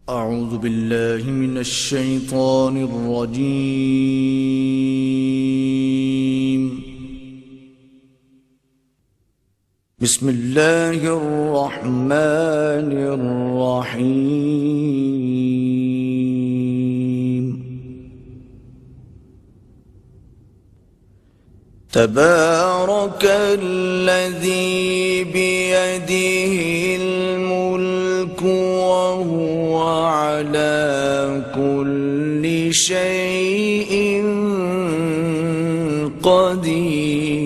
أعوذ بالله من الشيطان الرجيم. بسم الله الرحمن الرحيم. تبارك الذي بيده الملك وهو على كل شيء قدير.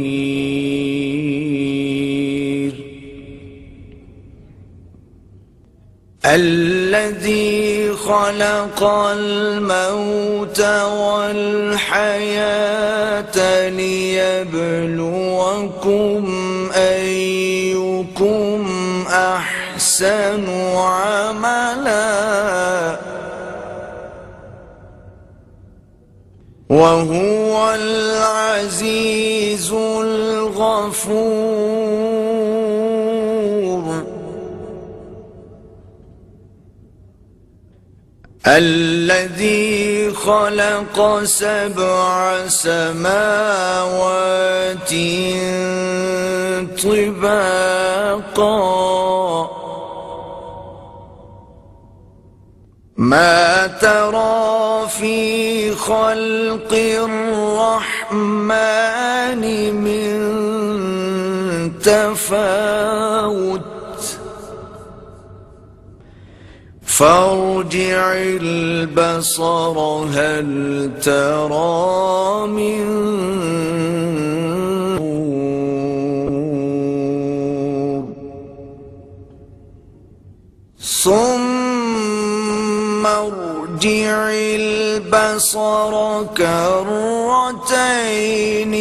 الذي خلق الموت والحياة ليبلوكم أيكم أحسن عملا وهو العزيز الغفور. الذي خلق 7 سماوات طباقا ما ترى في خلق الرحمن من تفاوت فارجع البصر هل ترى من ثم ارجع البصر كرتين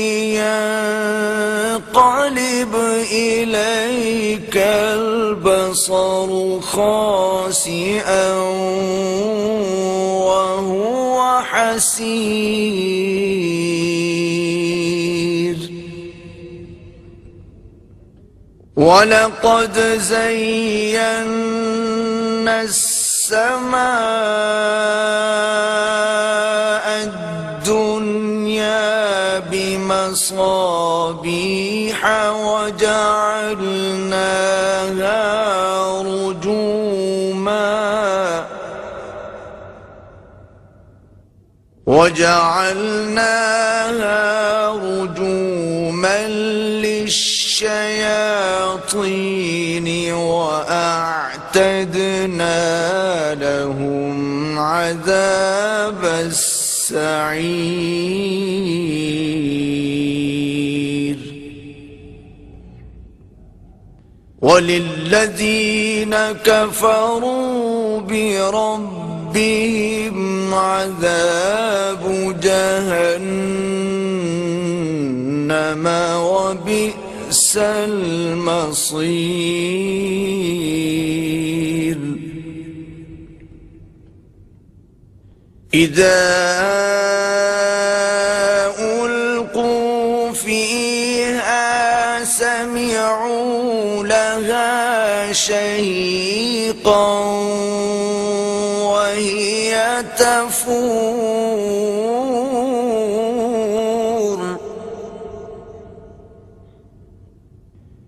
ينقلب إليك البصر خاسئا وهو حسير. ولقد زينا السماء الدنيا بمصابيح وجعلناها رجوما للشياطين وأعتدنا لهم عذاب السعير. وللذين كفروا بربهم عذاب جهنم وبئس المصير. إذا ألقوا فيها سمعوا لها شهيقا وهي تفور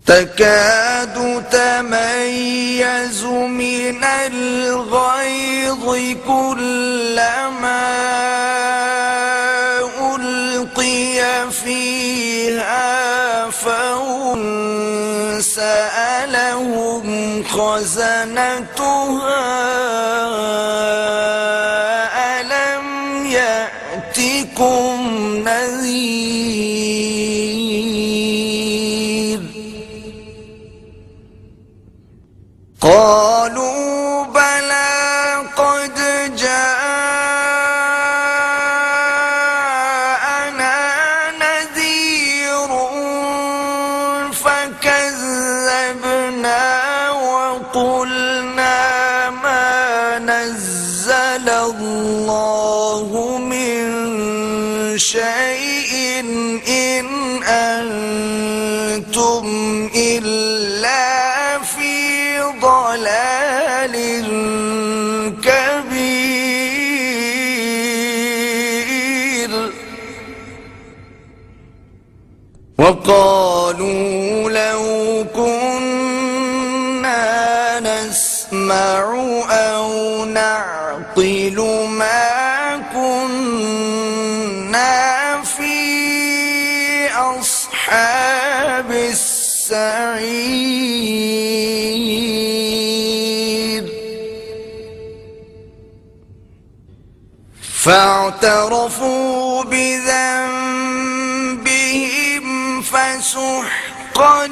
تكاد تميز من الغيظ كلما ألقي فيها فوج سألهم خزنتها ألم يأتكم نذير. قالوا بلى قد جاءنا نذير فكذبنا وقلنا ما نزل الله من شيء إن أنتم إلا في ضلال كبير. وقالوا لو كنا نسمع أو نعقل ما كنا في أصحاب السعير فاعترفوا بذنبهم فسحقا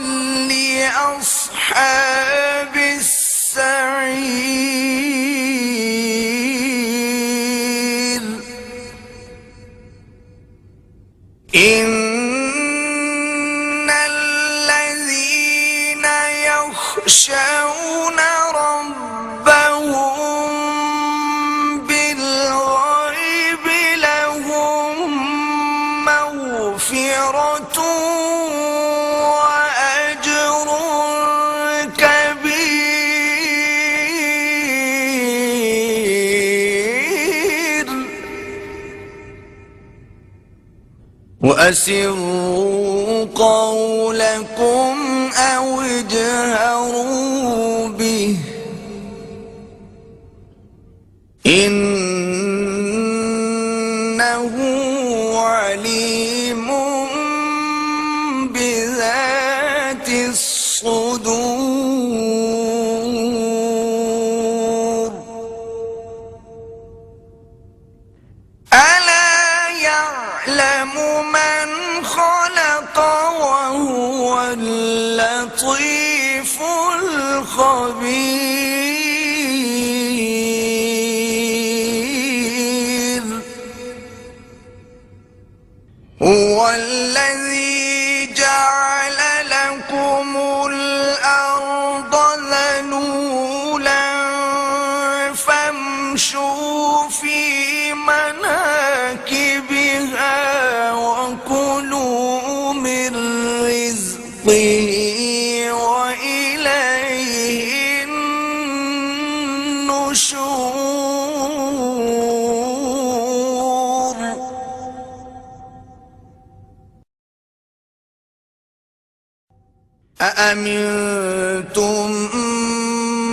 لأصحاب السعير إن الذين يخشون ربهم بالغيب لهم مغفرة وأجر كبير وأسروا قولكم أو اجهروا به إنه عليم بذات الصدور ألا يعلم من خلق وهو اللطيف الخبير هو الذي جعل لكم الأرض ذلولا فامشوا في مناكبها وكلوا من رزقه وإليه النشور أأمنتم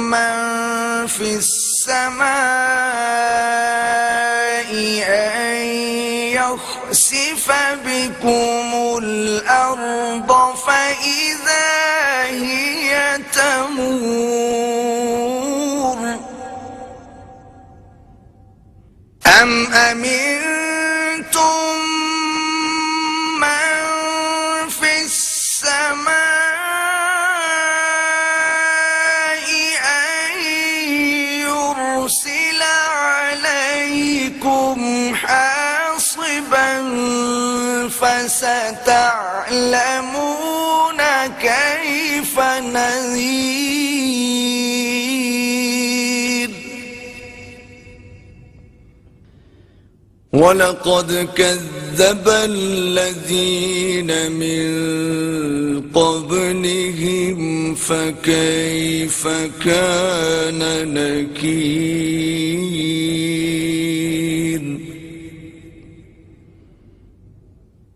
من في السماء أن يخسف بكم الأرض فإذا هي تمور أم أمنتم من في السماء أن يرسل عليكم حاصبا فستعلمون كيف نذير ولقد كذب الذين من قبلهم فكيف كان نكير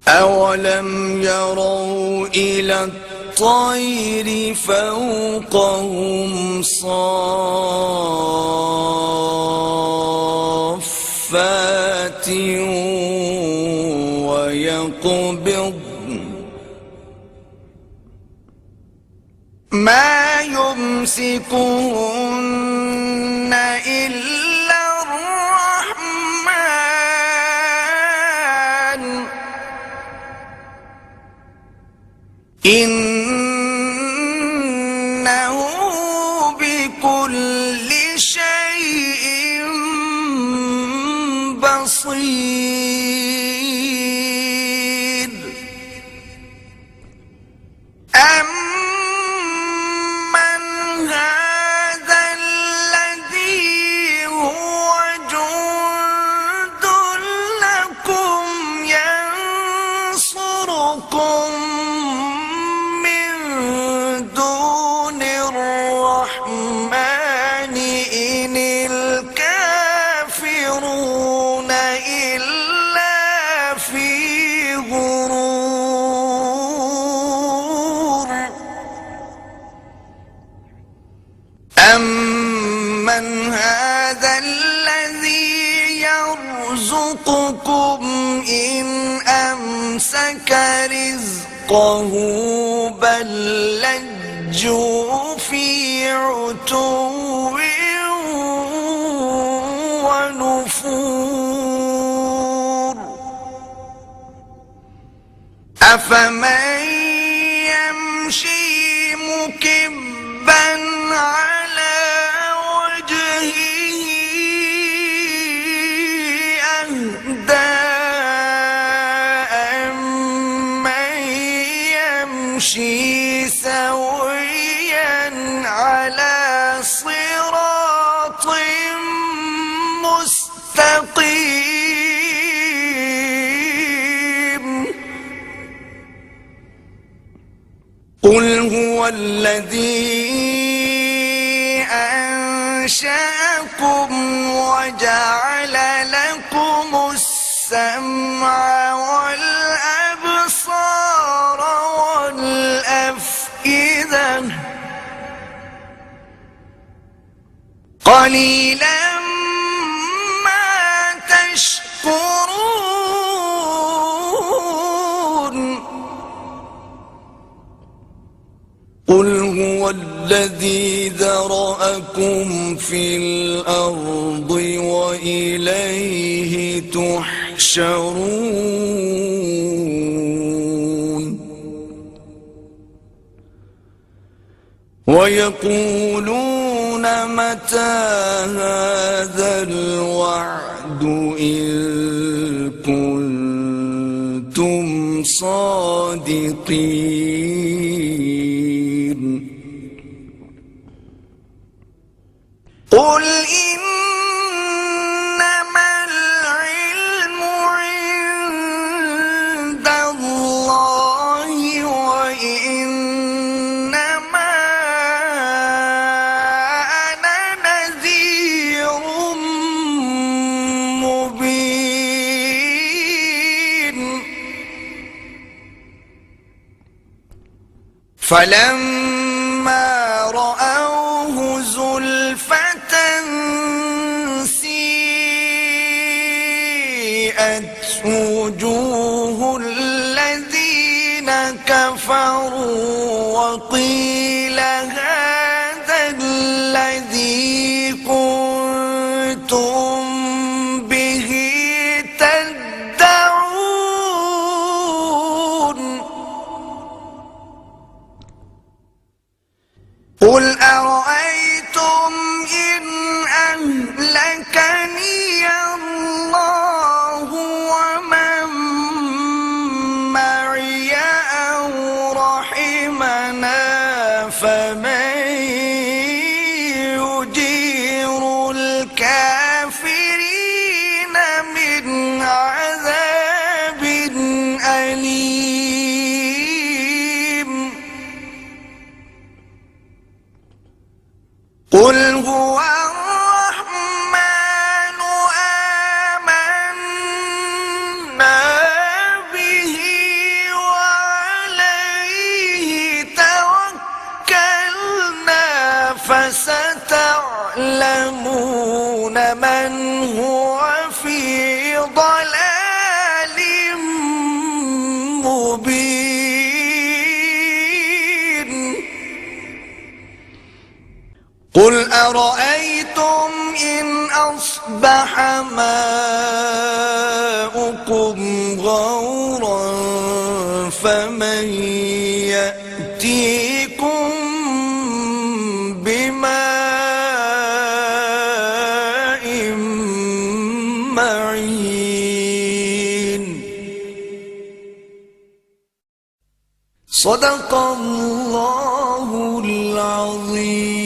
أولم يروا إلى الطير فوقهم صافات ويقبضن ما يمسكهن إلا الرحمن إنه بكل شيء بصير أمن هذا الذي هو جند لكم ينصركم من دون الرحمن إن الكافرون إلا في غرور أَمَّنْ هَذَا الَّذِي يَرْزُقُكُمْ إِنْ أَمْسَكَ رِزْقَهُ بَلْ لَجُّوا فِي عُتُوٍّ وَنُفُورٍ أَفَمَنْ يَمْشِي مُكِبًّا عَلَى وَجْهِهِ أَهْدَىٰ أَمَّن يَمْشِي سَوِيًّا عَلَى صِرَاطٍ مُّسْتَقِيمٍ قُلْ هُوَ الَّذِي أَنشَأَكُمْ وَجَعَلَ لَكُمُ السَّمْعَ وَالْأَبْصَارَ وَالْأَفْئِدَةَ قَلِيلًا مَا تَشْكُرُونَ قُلْ هُوَ الَّذِي ذَرَأَكُمْ فِي الْأَرْضِ وَإِلَيْهِ تُحْشَرُونَ وَيَقُولُونَ مَتَى هَذَا الْوَعْدُ إِن كُنتُمْ صَادِقِينَ قُلْ إِنَّمَا الْعِلْمُ عِندَ اللَّهِ وَإِنَّمَا أَنَا نَذِيرٌ مُّبِينٌ فَلَمَّا رَأَوْهُ زُلْفَةً سِيئَتْ وُجُوهُ الَّذِينَ كَفَرُوا وَقِيلَ هَذَا الَّذِي كُنتُم بِهِ تَدَّعُونَ قُلْ أَرَأَيْتُمْ إِنْ أَهْلَكَنِيَ اللَّهُ وَمَن مَّعِيَ أَوْ رَحِمَنَا فَمَن يُجِيرُ الْكَافِرِينَ مِنْ عَذَابٍ أَلِيمٍ قُلْ هُوَ الرَّحْمَنُ آمَنَّا بِهِ وَعَلَيْهِ تَوَكَّلْنَا فَسَتَعْلَمُونَ مَنْ هُوَ فِي ضَلَالٍ مُّبِينٍ قُلْ أَرَأَيْتُمْ إِنْ أَصْبَحَ مَاؤُكُمْ غَوْرًا فَمَن يَأْتِيكُم بِمَاءٍ مَّعِينٍ صَدَقَ اللَّهُ الْعَظِيمُ.